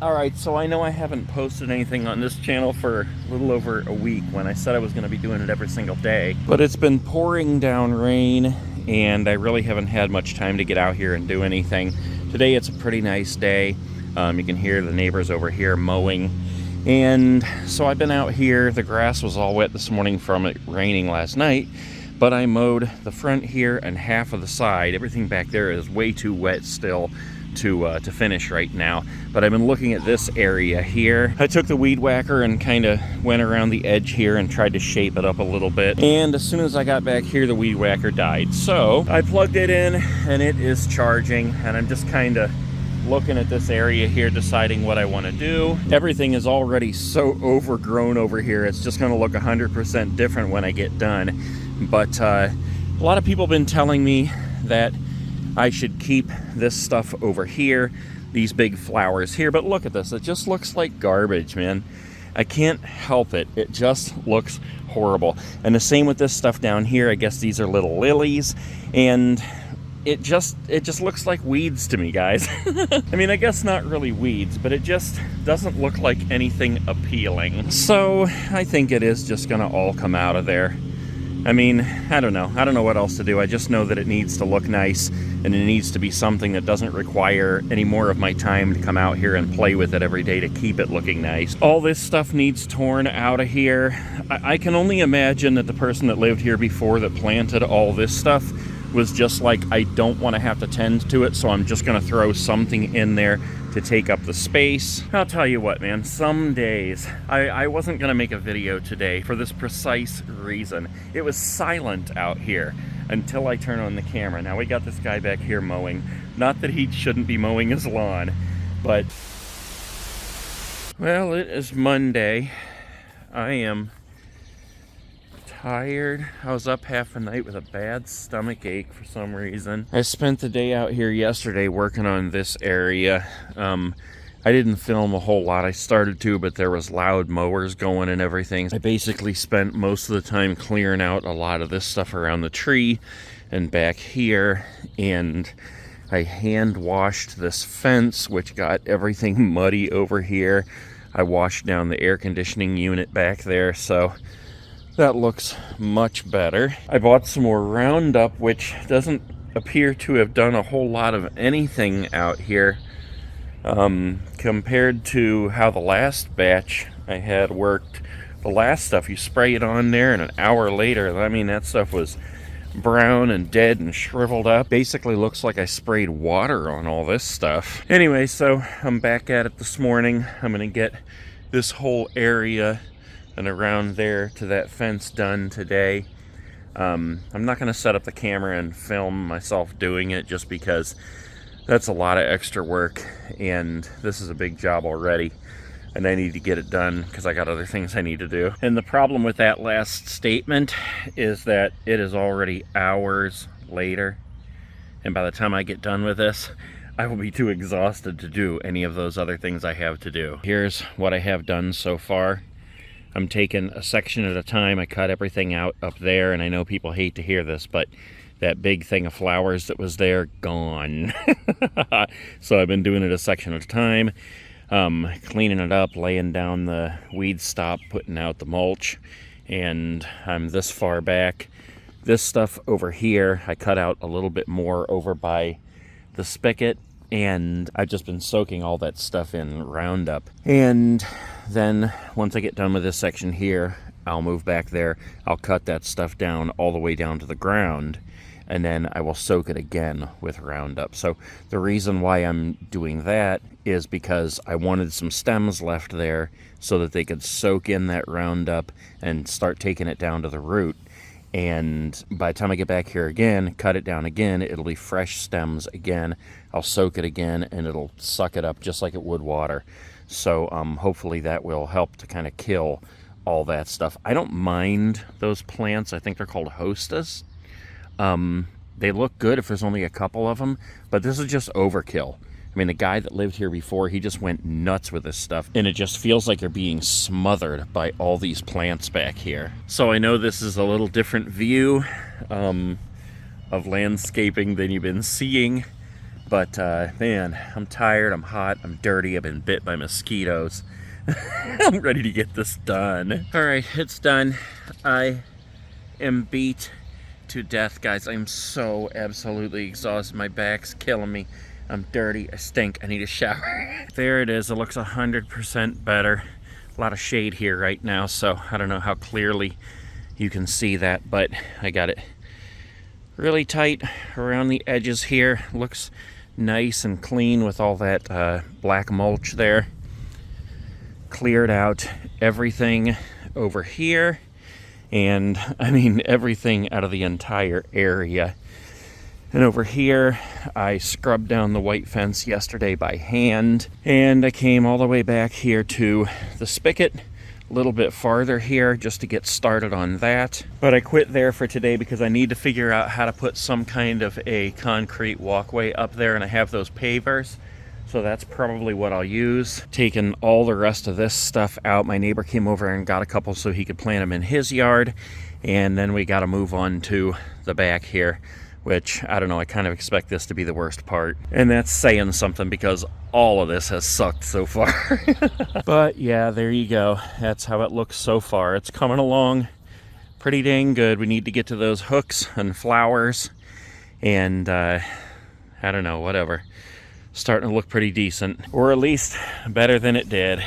Alright, so I know I haven't posted anything on this channel for a little over a week when I said I was going to be doing it every single day. But it's been pouring down rain, and I really haven't had much time to get out here and do anything. Today it's a pretty nice day. You can hear the neighbors over here mowing. And so I've been out here. The grass was all wet this morning from it raining last night. But I mowed the front here and half of the side. Everything back there is way too wet still to finish right now. But I've been looking at this area here. I took the weed whacker and kind of went around the edge here and tried to shape it up a little bit. And as soon as I got back here, the weed whacker died. So I plugged it in and it is charging, and I'm just kind of looking at this area here, deciding what I want to do. Everything is already so overgrown over here. It's just going to look 100% different when I get done. But a lot of people have been telling me that I should keep this stuff over here, these big flowers here. But look at this. It just looks like garbage, man. I can't help it. It just looks horrible. And the same with this stuff down here. I guess these are little lilies. And it just looks like weeds to me, guys. I mean, I guess not really weeds, but it just doesn't look like anything appealing. So I think it is just gonna all come out of there. I mean, I don't know what else to do. I just know that it needs to look nice, and it needs to be something that doesn't require any more of my time to come out here and play with it every day to keep it looking nice. All this stuff needs torn out of here. I can only imagine that the person that lived here before that planted all this stuff was just like, I don't want to have to tend to it, so I'm just going to throw something in there to take up the space. I'll tell you what, man, some days, I wasn't going to make a video today for this precise reason. It was silent out here until I turn on the camera. Now we got this guy back here mowing. Not that he shouldn't be mowing his lawn, but, well, it is Monday. I am tired. I was up half the night with a bad stomach ache for some reason. I spent the day out here yesterday working on this area. I didn't film a whole lot. I started to, but there was loud mowers going and everything. I basically spent most of the time clearing out a lot of this stuff around the tree and back here, and I hand washed this fence, which got everything muddy over here. I washed down the air conditioning unit back there, so that looks much better. I bought some more Roundup, which doesn't appear to have done a whole lot of anything out here compared to how the last batch I had worked. The last stuff, you spray it on there and an hour later, I mean, that stuff was brown and dead and shriveled up. Basically looks like I sprayed water on all this stuff. Anyway, so I'm back at it this morning. I'm gonna get this whole area and around there to that fence done today. I'm not going to set up the camera and film myself doing it just because that's a lot of extra work, and this is a big job already, and I need to get it done because I got other things I need to do. And the problem with that last statement is that it is already hours later, and by the time I get done with this, I will be too exhausted to do any of those other things I have to do. Here's what I have done so far. I'm taking a section at a time. I cut everything out up there, and I know people hate to hear this, but that big thing of flowers that was there, gone. So I've been doing it a section at a time, cleaning it up, laying down the weed stop, putting out the mulch, and I'm this far back. This stuff over here, I cut out a little bit more over by the spigot, and I've just been soaking all that stuff in Roundup. And then once I get done with this section here, I'll move back there. I'll cut that stuff down all the way down to the ground, and then I will soak it again with Roundup. So the reason why I'm doing that is because I wanted some stems left there so that they could soak in that Roundup and start taking it down to the root. And by the time I get back here again, cut it down again, it'll be fresh stems again. I'll soak it again, and it'll suck it up just like it would water. So hopefully that will help to kind of kill all that stuff. I don't mind those plants. I think they're called hostas. They look good if there's only a couple of them, but this is just overkill. I mean, the guy that lived here before, he just went nuts with this stuff, and it just feels like you're being smothered by all these plants back here. So I know this is a little different view of landscaping than you've been seeing, But man, I'm tired, I'm hot, I'm dirty, I've been bit by mosquitoes. I'm ready to get this done. All right, it's done. I am beat to death, guys. I'm so absolutely exhausted. My back's killing me. I'm dirty, I stink, I need a shower. There it is, it looks 100% better. A lot of shade here right now, so I don't know how clearly you can see that, but I got it really tight around the edges here. Looks nice and clean with all that black mulch there. Cleared out everything over here, and I mean everything out of the entire area. And over here, I scrubbed down the white fence yesterday by hand, and I came all the way back here to the spigot, a little bit farther here just to get started on that. But I quit there for today because I need to figure out how to put some kind of a concrete walkway up there, and I have those pavers. So that's probably what I'll use. Taking all the rest of this stuff out. My neighbor came over and got a couple so he could plant them in his yard. And then we got to move on to the back here, which, I don't know, I kind of expect this to be the worst part. And that's saying something because all of this has sucked so far. But yeah, there you go. That's how it looks so far. It's coming along pretty dang good. We need to get to those hooks and flowers. And I don't know, whatever. Starting to look pretty decent, or at least better than it did.